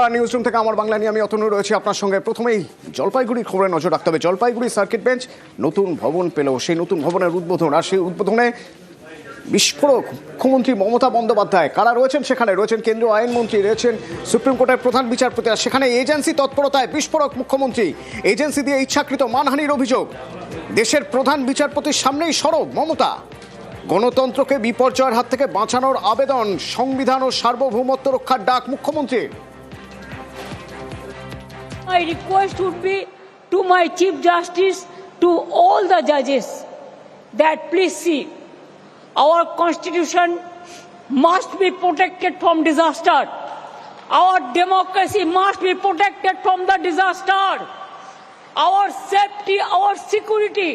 Newsroom থেকে আমার বাংলা নিয়ে আমি অতনু রয়েছি আপনার সঙ্গে। প্রথমেই জলপাইগুড়ির খবরে নজর রাখতে হবে। জলপাইগুড়ি সার্কিট বেঞ্চ নতুন ভবন পেল, সেই নতুন ভবনের উদ্বোধন, আর সেই উদ্বোধনে বিস্ফোরক মুখ্যমন্ত্রী মমতা বন্দ্যোপাধ্যায়। কারা রয়েছেন সেখানে? রয়েছেন কেন্দ্রীয় আইনমন্ত্রী, রয়েছেন সুপ্রিম কোর্টের প্রধান বিচারপতি, আর সেখানে এজেন্সি তৎপরতায় বিস্ফোরক মুখ্যমন্ত্রী। এজেন্সি দিয়ে ইচ্ছাকৃত মানহানির অভিযোগ। দেশের প্রধান বিচারপতির সামনেই সরব মমতা। গণতন্ত্রকে বিপর্যয়ের হাত থেকে বাঁচানোর আবেদন, সংবিধান ও সার্বভৌমত্ব রক্ষার ডাক মুখ্যমন্ত্রীর। My request would be to my Chief Justice, to all the judges, that please see, our constitution must be protected from disaster. Our democracy must be protected from the disaster. Our safety, our security,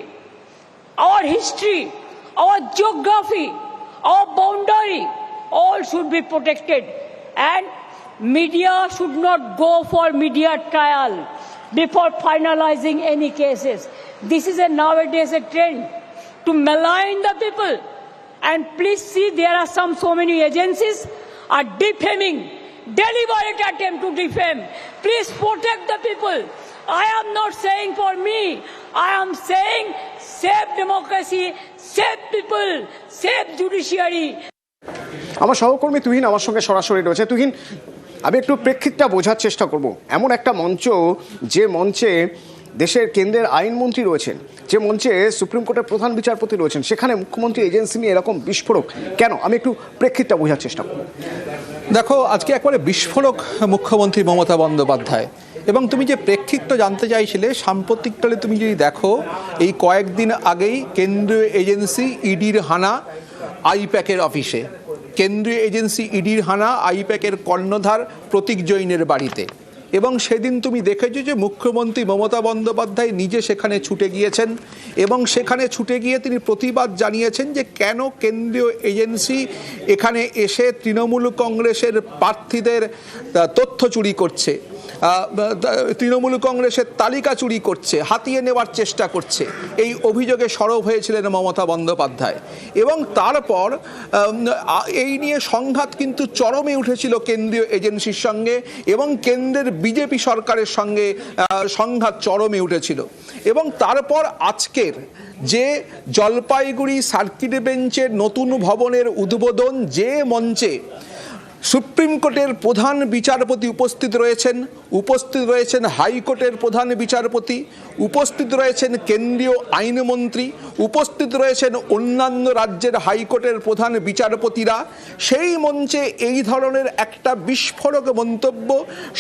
our history, our geography, our boundary, all should be protected. And media should not go for media trial before finalizing any cases. This is nowadays a trend to malign the people. And please see, there are so many agencies are defaming, deliberate attempt to defame. Please protect the people. I am not saying for me. I am saying save democracy, save people, save judiciary. আমার সহকর্মী তুহিন আমার সঙ্গে সরাসরি রয়েছে। তুহিন, আমি একটু প্রেক্ষিতটা বোঝার চেষ্টা করব। এমন একটা মঞ্চ, যে মঞ্চে দেশের কেন্দ্রের আইনমন্ত্রী রয়েছেন, যে মঞ্চে সুপ্রিম কোর্টের প্রধান বিচারপতি রয়েছেন, সেখানে মুখ্যমন্ত্রী এজেন্সি নিয়ে এরকম বিস্ফোরক কেন? আমি একটু প্রেক্ষিতটা বোঝার চেষ্টা করব। দেখো, আজকে একবারে বিস্ফোরক মুখ্যমন্ত্রী মমতা বন্দ্যোপাধ্যায়। এবং তুমি যে প্রেক্ষিতটা জানতে চাইছিলে, সাম্প্রতিককালে তুমি যদি দেখো, এই কয়েকদিন আগেই কেন্দ্রীয় এজেন্সি ইডির হানা আইপ্যাকের অফিসে, কেন্দ্রীয় এজেন্সি ইডির হানা আইপ্যাকের কর্ণধার প্রতীক জৈনের বাড়িতে। এবং সেদিন তুমি দেখেছো যে মুখ্যমন্ত্রী মমতা বন্দ্যোপাধ্যায় নিজে সেখানে ছুটে গিয়েছেন এবং সেখানে ছুটে গিয়ে তিনি প্রতিবাদ জানিয়েছেন যে কেন কেন্দ্রীয় এজেন্সি এখানে এসে তৃণমূল কংগ্রেসের প্রার্থীদের তথ্য চুরি করছে, তৃণমূল কংগ্রেসের তালিকা চুরি করছে, হাতিয়ে নেওয়ার চেষ্টা করছে। এই অভিযোগে সরব হয়েছিলেন মমতা বন্দ্যোপাধ্যায়। এবং তারপর এই নিয়ে সংঘাত কিন্তু চরমে উঠেছিল কেন্দ্রীয় এজেন্সির সঙ্গে এবং কেন্দ্রের বিজেপি সরকারের সঙ্গে সংঘাত চরমে উঠেছিল। এবং তারপর আজকের যে জলপাইগুড়ি সার্কিট বেঞ্চের নতুন ভবনের উদ্বোধন, যে মঞ্চে সুপ্রিম কোর্টের প্রধান বিচারপতি উপস্থিত রয়েছেন হাইকোর্টের প্রধান বিচারপতি, উপস্থিত রয়েছেন কেন্দ্রীয় আইনমন্ত্রী, উপস্থিত রয়েছেন অন্যান্য রাজ্যের হাইকোর্টের প্রধান বিচারপতিরা, সেই মঞ্চে এই ধরনের একটা বিস্ফোরক মন্তব্য,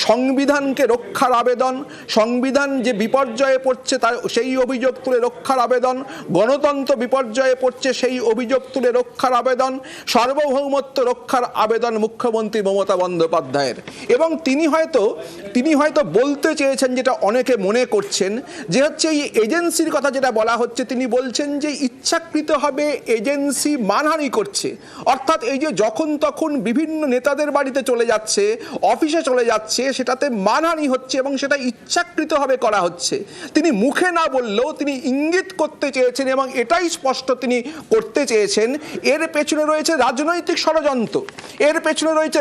সংবিধানকে রক্ষার আবেদন, সংবিধান যে বিপর্যয়ে পড়ছে তার সেই অভিযোগ তুলে রক্ষার আবেদন, গণতন্ত্র বিপর্যয়ে পড়ছে সেই অভিযোগ তুলে রক্ষার আবেদন, সার্বভৌমত্ব রক্ষার আবেদন মুখ্যমন্ত্রী মমতা বন্দ্যোপাধ্যায়ের। এবং তিনি হয়তো বলতে চেয়েছেন, যেটা অনেকে মনে করছেন, যে হচ্ছে এই এজেন্সির কথা যেটা বলা হচ্ছে, তিনি বলছেন যে ইচ্ছাকৃতভাবে এজেন্সি মানহানি করছে। অর্থাৎ এই যে যখন তখন বিভিন্ন নেতাদের বাড়িতে চলে যাচ্ছে, অফিসে চলে যাচ্ছে, সেটাতে মানহানি হচ্ছে এবং সেটা ইচ্ছাকৃতভাবে করা হচ্ছে। তিনি মুখে না বললেও তিনি ইঙ্গিত করতে চেয়েছেন এবং এটাই স্পষ্ট তিনি করতে চেয়েছেন, এর পেছনে রয়েছে রাজনৈতিক ষড়যন্ত্র, এর পেছনে রয়েছে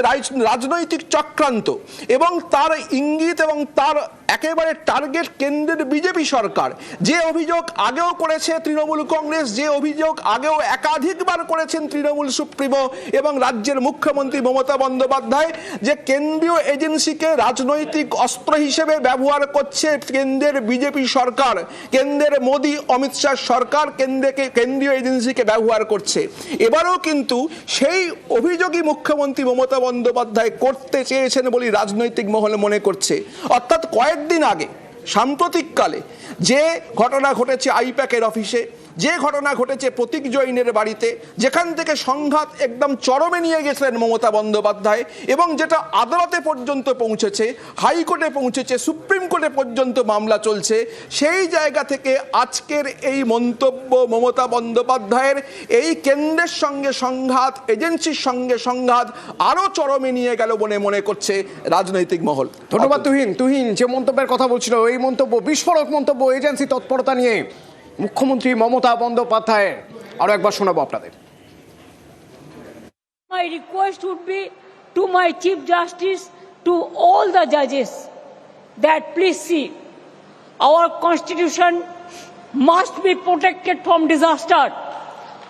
রাজনৈতিক চক্রান্ত। এবং তার ইঙ্গিত এবং তার একেবারে টার্গেট কেন্দ্রের বিজেপি সরকার। যে অভিযোগ আগেও করেছে তৃণমূল কংগ্রেস, যে অভিযোগ আগেও একাধিকবার করেছেন তৃণমূল সুপ্রিমো এবং রাজ্যের মুখ্যমন্ত্রী মমতা বন্দ্যোপাধ্যায়, যে কেন্দ্রীয় এজেন্সিকে রাজনৈতিক অস্ত্র হিসেবে ব্যবহার করছে কেন্দ্রের বিজেপি সরকার, কেন্দ্রের মোদী অমিত শাহ সরকার কেন্দ্রীয় এজেন্সিকে ব্যবহার করছে। এবারও কিন্তু সেই অভিযোগই মুখ্যমন্ত্রী মমতা বন্দ্যোপাধ্যায় করতে চেয়েছেন বলে রাজনৈতিক মহল মনে করছে। অর্থাৎ কয়েকদিন আগে সাম্প্রতিককালে যে ঘটনা ঘটেছে আইপ্যাকের অফিসে, যে ঘটনা ঘটেছে প্রতীক জৈনের বাড়িতে, যেখান থেকে সংঘাত একদম চরমে নিয়ে গেছিলেন মমতা বন্দ্যোপাধ্যায় এবং যেটা আদালতে পর্যন্ত পৌঁছেছে, হাইকোর্টে পৌঁছেছে, সুপ্রিম কোর্টে পর্যন্ত মামলা চলছে, সেই জায়গা থেকে আজকের এই মন্তব্য মমতা বন্দ্যোপাধ্যায়ের, এই কেন্দ্রের সঙ্গে সংঘাত, এজেন্সির সঙ্গে সংঘাত আরও চরমে নিয়ে গেল বলে মনে করছে রাজনৈতিক মহল। ধন্যবাদ তুহিন। যে মন্তব্যের কথা বলছিল, এই মন্তব্য বিস্ফোরক মন্তব্য এজেন্সি তৎপরতা নিয়ে মুখ্যমন্ত্রী মমতা বন্দ্যোপাধ্যায়ের। আরো একবার শোনাবো আপনাদের। My request would be to my Chief Justice, to all the judges that please see, our constitution must be protected from disaster.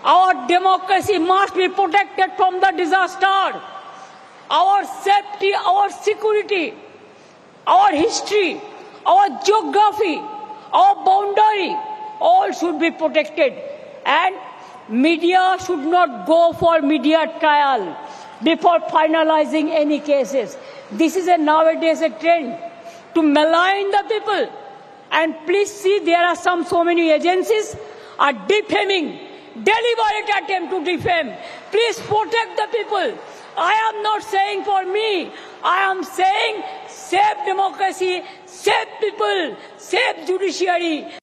Our democracy must be protected from the disaster. Our safety, our security, our history, our geography, our boundary, all should be protected. And media should not go for media trial before finalizing any cases. This is nowadays a trend to malign the people. And please see, there are so many agencies are defaming, deliberate attempt to defame. Please protect the people. I am not saying for me. I am saying save democracy, save people, save judiciary.